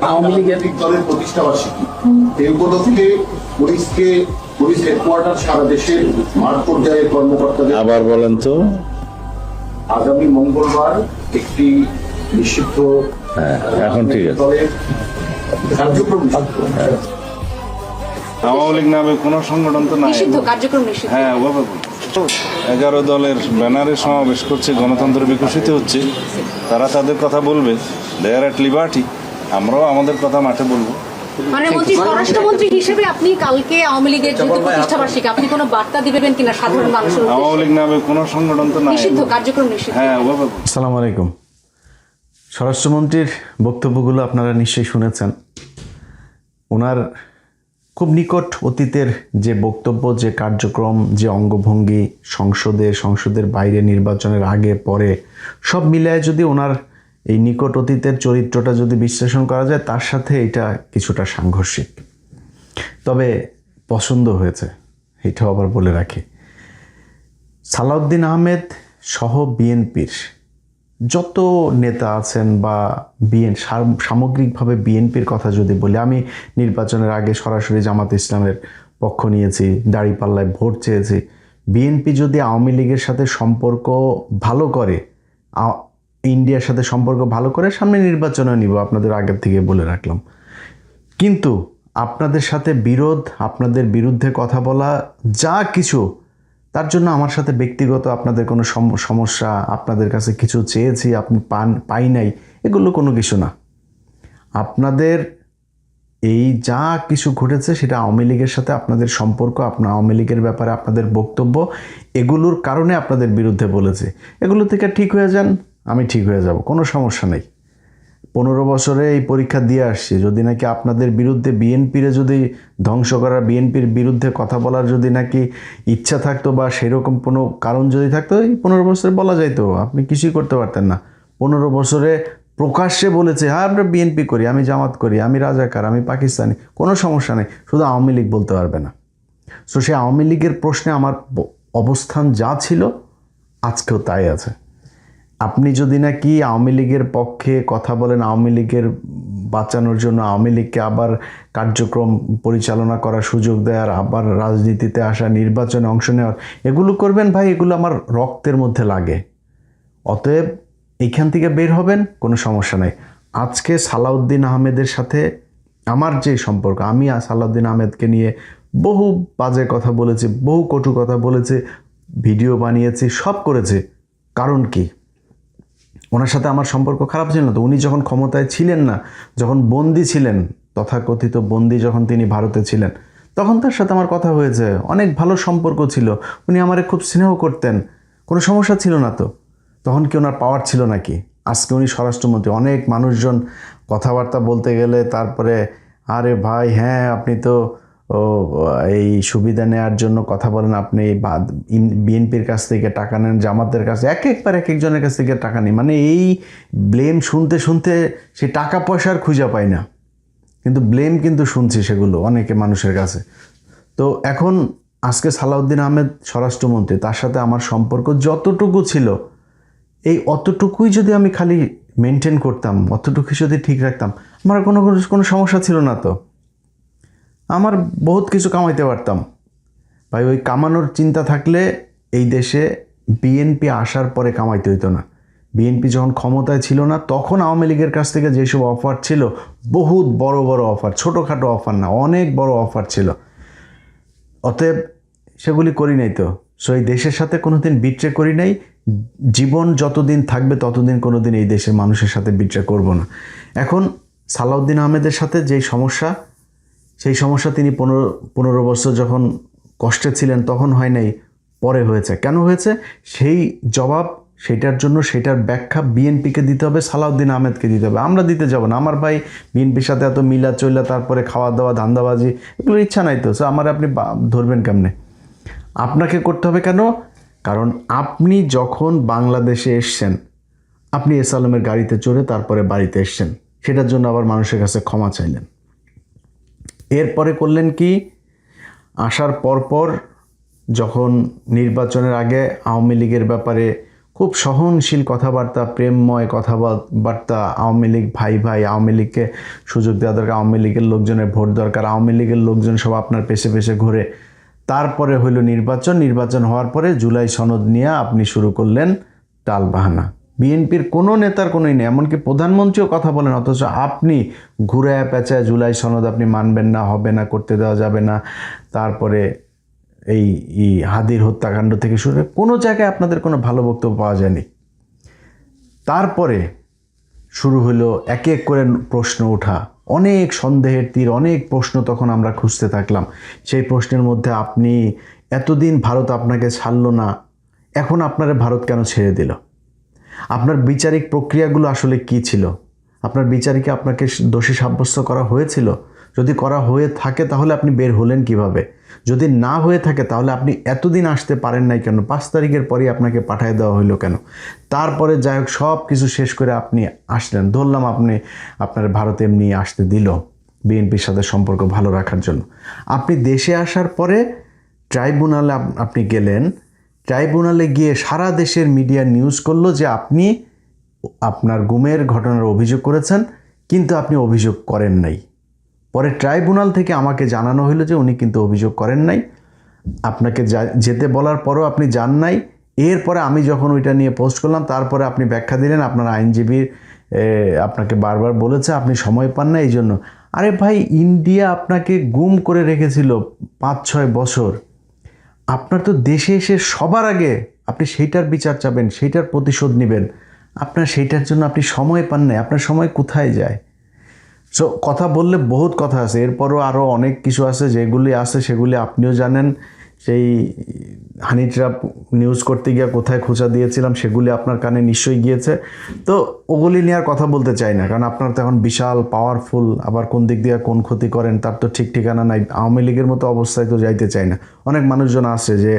আওয়ামী লীগের দলের প্রতিষ্ঠা বার্ষিকী এই উপলক্ষে পুলিশ হেডকোয়ার্টার সারা দেশের মাঠ পর্যায়ের কর্মকর্তাদের আবার বলেন তো। আগামী মঙ্গলবার একটি নিষিদ্ধ এখন ঠিক আছে। দলের কার্যক্রম নিষিদ্ধ। আওয়ামী লীগ নামে কোন সংগঠন তো নাই। নিষিদ্ধ কার্যক্রম নিষিদ্ধ। হ্যাঁ, 11 দলের ব্যানারে সমাবেশ করছে, গণতন্ত্র বিকশিত হচ্ছে। তারা তাদের কথা বলবে, দে আর এট লিবার্টি। আমরাও আমাদের কথা মাঠে বলবো। মানে মন্ত্রী, স্বরাষ্ট্রমন্ত্রী হিসেবে আপনি কালকে আওয়ামী লীগের যুদ্ধ প্রতিষ্ঠা বার্ষিকী আপনি কোনো বার্তা দিবেন কিনা সাধারণ মানুষের উদ্দেশ্যে? আওয়ামী লীগ নামে কোন সংগঠন তো নাই। নিষিদ্ধ কার্যক্রম নিষিদ্ধ। হ্যাঁ, আসসালামু আলাইকুম। স্বরাষ্ট্রমন্ত্রীর বক্তব্যগুলো আপনারা নিশ্চয়ই শুনেছেন। ওনার খুব নিকট অতীতের যে বক্তব্য, যে কার্যক্রম, যে অঙ্গভঙ্গি, সংসদের বাইরে, নির্বাচনের আগে পরে সব মিলায় যদি ওনার এই নিকট অতীতের চরিত্রটা যদি বিশ্লেষণ করা যায়, তার সাথে এটা কিছুটা সাংঘর্ষিক। তবে পছন্দ হয়েছে, এটাও আবার বলে রাখি। সালাউদ্দিন আহমেদ সহ বিএনপির যত নেতা আছেন বা সামগ্রিকভাবে বিএনপির কথা যদি বলি, আমি নির্বাচনের আগে সরাসরি জামাত ইসলামের পক্ষ নিয়েছি, দাঁড়িপাল্লায় ভোট চেয়েছি। বিএনপি যদি আওয়ামী লীগের সাথে সম্পর্ক ভালো করে, ইন্ডিয়ার সাথে সম্পর্ক ভালো করে, সামনে নির্বাচনে নিব, আপনাদের আগের থেকে বলে রাখলাম। কিন্তু আপনাদের সাথে বিরোধ, আপনাদের বিরুদ্ধে কথা বলা, যা কিছু, তার জন্য আমার সাথে ব্যক্তিগত আপনাদের কোনো সমস্যা, আপনাদের কাছে কিছু চেয়েছি আপনি পাই নাই, এগুলো কোনো কিছু না। আপনাদের এই যা কিছু ঘটেছে সেটা আওয়ামী লীগের সাথে আপনাদের সম্পর্ক, আপনার আওয়ামী লীগের ব্যাপারে আপনাদের বক্তব্য, এগুলোর কারণে আপনাদের বিরুদ্ধে বলেছে। এগুলো থেকে ঠিক হয়ে যান, আমি ঠিক হয়ে যাব, কোনো সমস্যা নেই। 15 বছরে এই পরীক্ষা দিয়ে আসছি। যদি নাকি আপনাদের বিরুদ্ধে বিএনপিরে যদি ধ্বংস করার, বিএনপির বিরুদ্ধে কথা বলার যদি নাকি ইচ্ছা থাকতো বা সেরকম কোনো কারণ যদি থাকতো, এই 15 বছরে বলা যাইতো, আপনি কিছুই করতে পারতেন না। 15 বছরে প্রকাশ্যে বলেছে, হ্যাঁ আমরা বিএনপি করি, আমি জামাত করি, আমি রাজাকার, আমি পাকিস্তানি, কোনো সমস্যা নেই, শুধু আওয়ামী লীগ বলতে পারবে না। সো সেই আওয়ামী লীগের প্রশ্নে আমার অবস্থান যা ছিল আজকেও তাই আছে। আপনি যদি নাকি আওয়ামী লীগের পক্ষে কথা বলেন, আওয়ামী লীগের বাঁচানোর জন্য, আওয়ামী লীগকে আবার কার্যক্রম পরিচালনা করার সুযোগ দেওয়ার, আবার রাজনীতিতে আসা, নির্বাচনে অংশ নেওয়ার, এগুলো করবেন ভাই, এগুলো আমার রক্তের মধ্যে লাগে। অতএব এইখান থেকে বের হবেন, কোনো সমস্যা নাই। আজকে সালাউদ্দিন আহমেদের সাথে আমার যে সম্পর্ক, আমি সালাউদ্দিন আহমেদকে নিয়ে বহু বাজে কথা বলেছি, বহু কটু কথা বলেছি, ভিডিও বানিয়েছি, সব করেছি। কারণ কি? ওনার সাথে আমার সম্পর্ক খারাপ ছিল না তো? উনি যখন ক্ষমতায় ছিলেন না, যখন বন্দী ছিলেন, তথাকথিত বন্দী যখন তিনি ভারতে ছিলেন, তখন তার সাথে আমার কথা হয়েছে, অনেক ভালো সম্পর্ক ছিল, উনি আমারে খুব স্নেহ করতেন, কোনো সমস্যা ছিল না তো? তখন কি ওনার পাওয়ার ছিল নাকি? আজকে উনি স্বরাষ্ট্রমন্ত্রী, অনেক মানুষজন কথাবার্তা বলতে গেলে তারপরে, আরে ভাই হ্যাঁ আপনি তো এই সুবিধা নেওয়ার জন্য কথা বলেন, আপনি বিএনপির কাছ থেকে টাকা নেন, জামাতের কাছে, একবার এক একজনের কাছ থেকে টাকা নেই, মানে এই ব্লেম শুনতে শুনতে সে টাকা পয়সার খুঁজে পায় না, কিন্তু ব্লেম কিন্তু শুনছি সেগুলো অনেকে মানুষের কাছে। তো এখন আজকে সালাউদ্দিন আহমেদ স্বরাষ্ট্রমন্ত্রী, তার সাথে আমার সম্পর্ক যতটুকু ছিল, এই অতটুকুই যদি আমি খালি মেনটেন করতাম, অতটুকুই যদি ঠিক রাখতাম, আমার কোনো সমস্যা ছিল না তো? আমার বহুত কিছু কামাইতে পারতাম ভাই। ওই কামানোর চিন্তা থাকলে এই দেশে বিএনপি আসার পরে কামাইতে হইতো না। বিএনপি যখন ক্ষমতায় ছিল না, তখন আওয়ামী লীগের কাছ থেকে যেসব অফার ছিল, বহুত বড় বড় অফার, ছোটোখাটো অফার না, অনেক বড় অফার ছিল। অতএব সেগুলি করি নাই তো। সো এই দেশের সাথে কোনোদিন বিট্রে করি নাই। জীবন যতদিন থাকবে ততদিন কোনোদিন এই দেশের মানুষের সাথে বিট্রে করব না। এখন সালাউদ্দিন আহমেদের সাথে যেই সমস্যা, সেই সমস্যা তিনি 15 বছর যখন কষ্টে ছিলেন তখন হয় নাই, পরে হয়েছে। কেন হয়েছে সেই জবাব, সেটার জন্য সেটার ব্যাখ্যা বিএনপিকে দিতে হবে, সালাউদ্দিন আহমেদকে দিতে হবে। আমরা দিতে যাব না। আমার ভাই বিএনপির সাথে এত মিলা চইলা, তারপরে খাওয়া দাওয়া, ধান্দাবাজি, এগুলোর ইচ্ছা নাই তো। সো আমার আপনি ধরবেন কেমনে? আপনাকে করতে হবে। কেন? কারণ আপনি যখন বাংলাদেশে এসছেন, আপনি এস আলমের গাড়িতে চড়ে তারপরে বাড়িতে এসছেন, সেটার জন্য আবার মানুষের কাছে ক্ষমা চাইলেন। এরপরে করলেন কি? আসার পরপর যখন নির্বাচনের আগে আওয়ামী লীগের ব্যাপারে খুব সহনশীল কথাবার্তা, প্রেমময় কথাবার্তা, আওয়ামী লীগ ভাই ভাই, আওয়ামী লীগকে সুযোগ দেওয়া দরকার, আওয়ামী লীগের লোকজনের ভোট দরকার, আওয়ামী লীগের লোকজন সব আপনার পেছে পেছে ঘুরে। তারপরে হইল নির্বাচন হওয়ার পরে জুলাই সনদ নিয়ে আপনি শুরু করলেন টালবাহানা। বিএনপির কোনো নেতার কোনোই নেই, এমনকি প্রধানমন্ত্রীও কথা বলেন, অথচ আপনি ঘুরায় পেঁচায় জুলাই সনদ আপনি মানবেন না, হবে না, করতে দেওয়া যাবে না। তারপরে এই হাদির হত্যাকাণ্ড থেকে শুরু করে কোনো জায়গায় আপনাদের কোনো ভালো বক্তব্য পাওয়া যায়নি। তারপরে শুরু হলো একে এক করে প্রশ্ন ওঠা, অনেক সন্দেহের তীর, অনেক প্রশ্ন তখন আমরা খুঁজতে থাকলাম। সেই প্রশ্নের মধ্যে আপনি এতদিন ভারত আপনাকে ছাড়লো না, এখন আপনারা ভারত কেন ছেড়ে দিল? আপনার বিচারিক প্রক্রিয়াগুলো আসলে কি ছিল? আপনার বিচারিকে আপনাকে দোষী সাব্যস্ত করা হয়েছিল? যদি করা হয়ে থাকে তাহলে আপনি বের হলেন কিভাবে? যদি না হয়ে থাকে তাহলে আপনি এতদিন আসতে পারেন নাই কেন? 5 তারিখের পরেই আপনাকে পাঠিয়ে দেওয়া হইলো কেন? তারপরে যাই হোক সব কিছু শেষ করে আপনি আসলেন, ধরলাম আপনার ভারত এমনি আসতে দিল বিএনপির সাথে সম্পর্ক ভালো রাখার জন্য। আপনি দেশে আসার পরে ট্রাইব্যুনালে আপনি গেলেন, ট্রাইব্যুনালে গিয়ে সারা দেশের মিডিয়া নিউজ করলো যে আপনি আপনার গুমের ঘটনার অভিযোগ করেছেন, কিন্তু আপনি অভিযোগ করেন নাই। পরে ট্রাইব্যুনাল থেকে আমাকে জানানো হলো যে উনি কিন্তু অভিযোগ করেন নাই, আপনাকে যেতে বলার পরও আপনি যান নাই। এরপরে আমি যখন ওইটা নিয়ে পোস্ট করলাম, তারপরে আপনি ব্যাখ্যা দিলেন আপনার আইনজীবীর আপনাকে বারবার বলেছে আপনি সময় পান না এই জন্য। আরে ভাই, ইন্ডিয়া আপনাকে গুম করে রেখেছিল 5-6 বছর, আপনার তো দেশে এসে সবার আগে আপনি সেইটার বিচার চাবেন, সেইটার প্রতিশোধ নেবেন, আপনার সেইটার জন্য আপনি সময় পান নাই। আপনার সময় কোথায় যায়? সো কথা বললে বহুত কথা আছে, এরপরও আরও অনেক কিছু আছে যেগুলি আছে সেগুলি আপনিও জানেন। সেই হানি ট্র্যাপ নিউজ করতে গিয়ে কোথায় খোঁচা দিয়েছিলাম সেগুলি আপনার কানে নিশ্চয়ই গিয়েছে। তো ওগুলি নিয়ে আর কথা বলতে চাই না, কারণ আপনার তো এখন বিশাল পাওয়ারফুল, আবার কোন দিক দিয়ে কোন ক্ষতি করেন তার তো ঠিক ঠিকানা নাই। আওয়ামী লীগের মতো অবস্থায় তো যাইতে চাই না। অনেক মানুষজন আছে যে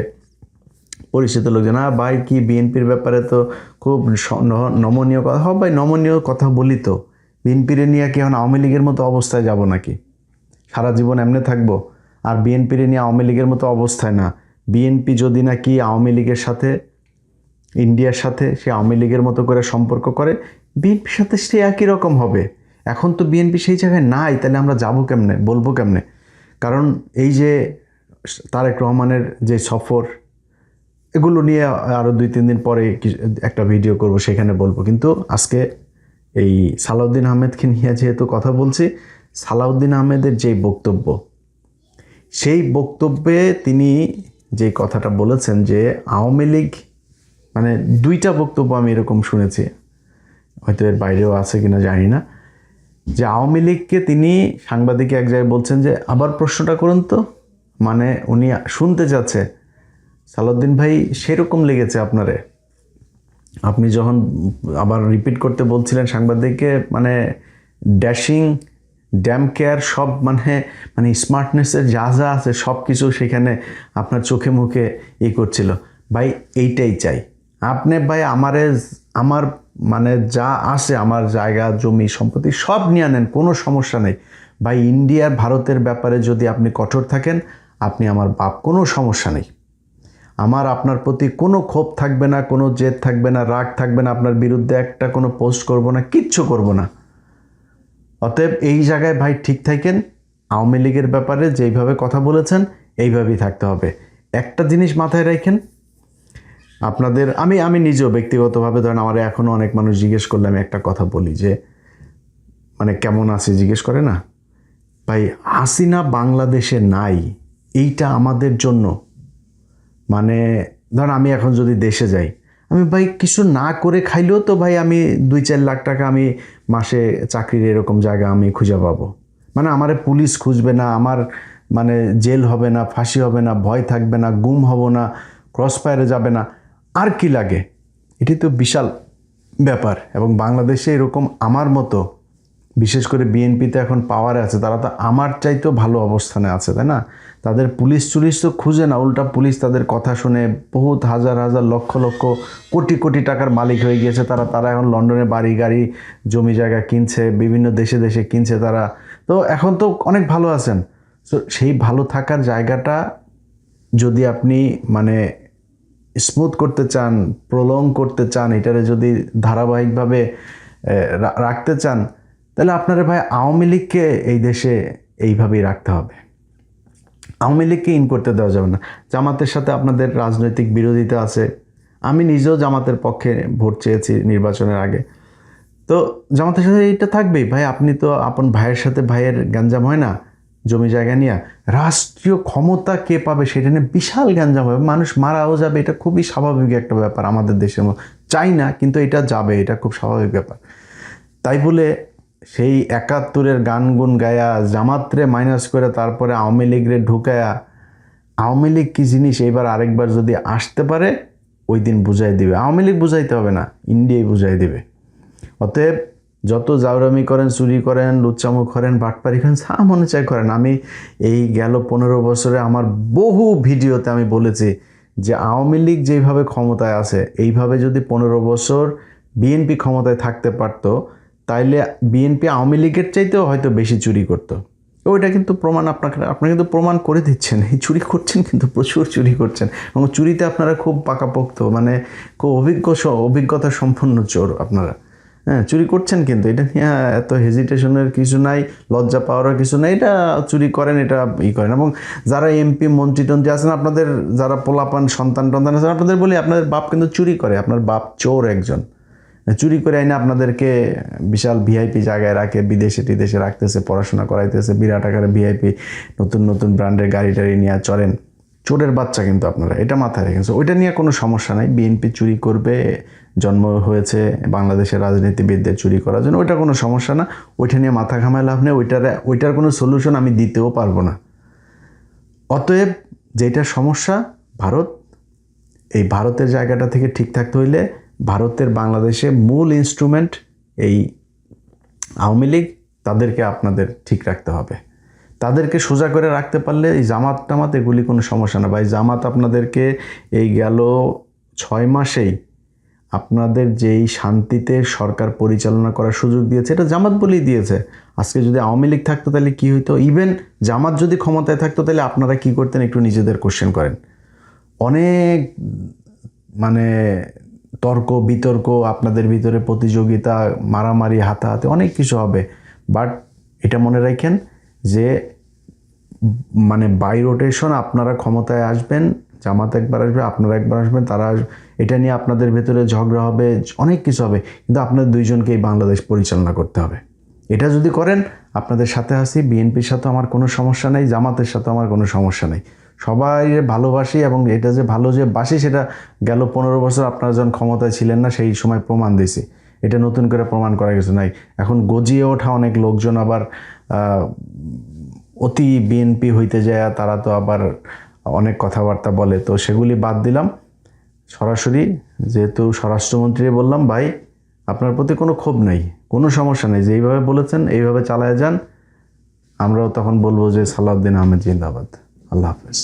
পরিচিত লোকজন, ভাই কি বিএনপির ব্যাপারে তো খুব নমনীয় কথা, ভাই নমনীয় কথা বলি তো, বিএনপির নিয়ে কি এখন আওয়ামী লীগের মতো অবস্থায় যাব নাকি? সারা জীবন এমনি থাকবো? আর বিএনপির নিয়ে আওয়ামী লীগের মতো অবস্থায় না। বিএনপি যদি নাকি আওয়ামী লীগের সাথে, ইন্ডিয়ার সাথে সে আওয়ামী লীগের মতো করে সম্পর্ক করে, বিএনপির সাথে সে একই রকম হবে। এখন তো বিএনপি সেই জায়গায় নাই, তাহলে আমরা যাবো কেমনে, বলবো কেমনে? কারণ এই যে তারেক রহমানের যে সফর, এগুলো নিয়ে আরও 2-3 দিন পরে একটা ভিডিও করব, সেখানে বলবো। কিন্তু আজকে এই সালাউদ্দিন আহমেদকে নিয়ে যেহেতু কথা বলছি, সালাউদ্দিন আহমেদের যেই বক্তব্য, সেই বক্তব্যে তিনি যে কথাটা বলেছেন যে আওয়ামী লীগ, মানে 2টা বক্তব্য আমি এরকম শুনেছি, হয়তো এর বাইরেও আছে কিনা জানি না, যে আওয়ামী লীগকে তিনি সাংবাদিকে এক জায়গায় বলছেন যে আবার প্রশ্নটা করুন তো, মানে উনি শুনতে চাচ্ছে সালাউদ্দিন ভাই সেরকম লেগেছে আপনারে, আপনি যখন আবার রিপিট করতে বলছিলেন সাংবাদিককে, মানে ড্যাশিং, ড্যাম কেয়ার সব, মানে স্মার্টনেসের যা যা আছে সব কিছু সেখানে আপনার চোখে মুখে করছিল। ভাই এইটাই চাই আপনি, ভাই আমার মানে যা আছে, আমার জায়গা জমি সম্পত্তি সব নিয়ে নেন, কোনো সমস্যা নেই ভাই। ইন্ডিয়ার ভারতের ব্যাপারে যদি আপনি কঠোর থাকেন, আপনি আমার বাপ, কোনো সমস্যা নেই। আমার আপনার প্রতি কোনো ক্ষোভ থাকবে না, কোনো জেদ থাকবে না, রাগ থাকবে না, আপনার বিরুদ্ধে একটা কোনো পোস্ট করব না, কিচ্ছু করব না। অতএব এই জায়গায় ভাই ঠিক থাকেন, আওয়ামী লীগের ব্যাপারে যেইভাবে কথা বলেছেন এইভাবেই থাকতে হবে। একটা জিনিস মাথায় রাখেন, আপনাদের আমি নিজেও ব্যক্তিগতভাবে, ধরেন আমার এখনও অনেক মানুষ জিজ্ঞেস করলে আমি একটা কথা বলি যে মানে কেমন আছি জিজ্ঞেস করে না, ভাই হাসিনা বাংলাদেশে নাই, এইটা আমাদের জন্য, মানে ধরেন আমি এখন যদি দেশে যাই, আমি ভাই কিছু না করে খাইলেও তো ভাই আমি 2-4 লাখ টাকা আমি মাসে চাকরির এরকম জায়গা আমি খুঁজে পাবো। মানে আমারে পুলিশ খুঁজবে না, আমার মানে জেল হবে না, ফাঁসি হবে না, ভয় থাকবে না, গুম হব না, ক্রসফায়ারে যাবে না, আর কি লাগে? এটি তো বিশাল ব্যাপার। এবং বাংলাদেশে এরকম আমার মতো, বিশেষ করে বিএনপিতে এখন পাওয়ারে আছে, তারা তো আমার চাইতেও ভালো অবস্থানে আছে, তাই না? তাদের পুলিশ তো খুঁজে না, উল্টা পুলিশ তাদের কথা শুনে বহুত হাজার হাজার লক্ষ লক্ষ কোটি কোটি টাকার মালিক হয়ে গিয়েছে। তারা এখন লন্ডনে বাড়ি গাড়ি জমি জায়গা কিনছে, বিভিন্ন দেশে দেশে কিনছে তারা, তো এখন তো অনেক ভালো আছেন। তো সেই ভালো থাকার জায়গাটা যদি আপনি মানে স্মুথ করতে চান, প্রলং করতে চান, এটারে যদি ধারাবাহিকভাবে রাখতে চান, তাহলে আপনারা ভাই আওয়ামী লীগকে এই দেশে এইভাবেই রাখতে হবে। আওয়ামী লীগকে ইন করতে দেওয়া যাবে না। জামাতের সাথে আপনাদের রাজনৈতিক বিরোধিতা আছে, আমি নিজেও জামাতের পক্ষে ভোট চেয়েছি নির্বাচনের আগে, তো জামাতের সাথে এইটা থাকবেই ভাই। আপনি তো আপন ভাইয়ের সাথে ভাইয়ের গ্যাঞ্জাম হয় না জমি জায়গা নিয়ে, রাষ্ট্রীয় ক্ষমতা কে পাবে সেটা নিয়ে বিশাল গ্যাঞ্জাম হবে, মানুষ মারাও যাবে, এটা খুবই স্বাভাবিক একটা ব্যাপার আমাদের দেশের মধ্যে। চাই না, কিন্তু এটা যাবে, এটা খুব স্বাভাবিক ব্যাপার। তাই বলে সেই 71-এর গান গুন গায়া জামাতরে মাইনাস করে তারপরে আওয়ামী লীগরে ঢুকায়া, আওয়ামী লীগ কী জিনিস এইবার আরেকবার যদি আসতে পারে ওই দিন বুঝাই দিবে। আওয়ামী লীগ বুঝাইতে হবে না, ইন্ডিয়াই বুঝাই দিবে। অতএব যত জাউরামি করেন, চুরি করেন, লুচ্চামুখ করেন, বাটপারি করেন, যা মনে চাই করেন। আমি এই গেল 15 বছরে আমার বহু ভিডিওতে আমি বলেছি যে আওয়ামী লীগ যেইভাবে ক্ষমতায় আছে এইভাবে যদি 15 বছর বিএনপি ক্ষমতায় থাকতে পারতো, তাইলে বিএনপি আওয়ামী লীগের চাইতেও হয়তো বেশি চুরি করতো। ওইটা কিন্তু প্রমাণ আপনারা কিন্তু প্রমাণ করে দিচ্ছেন। এই চুরি করছেন, কিন্তু প্রচুর চুরি করছেন, এবং চুরিতে আপনারা খুব পাকাপোক্ত, মানে খুব অভিজ্ঞতা সম্পন্ন চোর আপনারা। হ্যাঁ, চুরি করছেন, কিন্তু এটা নিয়ে এত হেজিটেশনের কিছু নাই, লজ্জা পাওয়ারও কিছু নাই। এটা চুরি করেন, এটা করেন। এবং যারা এমপি মন্ত্রী টন্ত্রী আছেন, আপনাদের যারা পোলাপান সন্তান টন্তান আছেন, আপনাদের বলি আপনাদের বাপ কিন্তু চুরি করে, আপনার বাপ চোর একজন। চুরি করে আইনে আপনাদেরকে বিশাল ভিআইপি জায়গায় রাখে, বিদেশে টিদেশে রাখতেছে, পড়াশোনা করাইতেছে, বিরাট আকারে ভিআইপি নতুন নতুন ব্র্যান্ডের গাড়ি টাড়ি নিয়ে চড়েন। চোরের বাচ্চা কিন্তু আপনারা, এটা মাথায় রেখেছে। ওইটা নিয়ে কোনো সমস্যা নাই। বিএনপি চুরি করবে, জন্ম হয়েছে বাংলাদেশের রাজনীতিবিদদের চুরি করার জন্য, ওইটা কোনো সমস্যা না। ওইটা নিয়ে মাথা ঘামায় লাভ নেই। ওইটার কোনো সলিউশন আমি দিতেও পারবো না। অতএব যেটা সমস্যা ভারত, এই ভারতের জায়গাটা থেকে ঠিক থাকতে হইলে ভারতের বাংলাদেশে মূল ইনস্ট্রুমেন্ট এই আওয়ামী লীগ, তাদেরকে আপনাদের ঠিক রাখতে হবে। তাদেরকে সোজা করে রাখতে পারলে এই জামাত টামাত এগুলি কোনো সমস্যা না ভাই। জামাত আপনাদেরকে এই গেল 6 মাসেই আপনাদের যেই শান্তিতে সরকার পরিচালনা করার সুযোগ দিয়েছে, এটা জামাত বলেই দিয়েছে। আজকে যদি আওয়ামী লীগ থাকতো তাহলে কী হইতো? ইভেন জামাত যদি ক্ষমতায় থাকতো তাহলে আপনারা কী করতেন একটু নিজেদের কোশ্চেন করেন। অনেক মানে তর্ক বিতর্ক, আপনাদের ভিতরে প্রতিযোগিতা, মারামারি, হাতাহাতি, অনেক কিছু হবে। বাট এটা মনে রাখেন যে মানে বাই রোটেশন আপনারা ক্ষমতায় আসবেন, জামাত একবার আসবে, আপনারা একবার আসবেন, তারা এটা নিয়ে আপনাদের ভেতরে ঝগড়া হবে, অনেক কিছু হবে, কিন্তু আপনাদের দুইজনকেই বাংলাদেশ পরিচালনা করতে হবে। এটা যদি করেন, আপনাদের সাথে আছি। বিএনপির সাথে আমার কোনো সমস্যা নেই, জামাতের সাথে আমার কোনো সমস্যা নেই। সবাই ভালোবাসি, এবং এটা যে ভালো যে বাসি সেটা গেল 15 বছর আপনারা যখন ক্ষমতায় ছিলেন না সেই সময় প্রমাণ দিয়েছি। এটা নতুন করে প্রমাণ করা কিছু নাই। এখন গজিয়ে ওঠা অনেক লোকজন আবার অতি বিএনপি হইতে যায়, তারা তো আবার অনেক কথাবার্তা বলে, তো সেগুলি বাদ দিলাম। সরাসরি যেহেতু স্বরাষ্ট্রমন্ত্রী বললাম, ভাই আপনার প্রতি কোনো ক্ষোভ নেই, কোনো সমস্যা নেই, যেইভাবে বলেছেন এইভাবে চালায় যান। আমরাও তখন বলবো যে সালাউদ্দিন আহমেদ জিন্দাবাদ। আল্লাহ হাফেজ।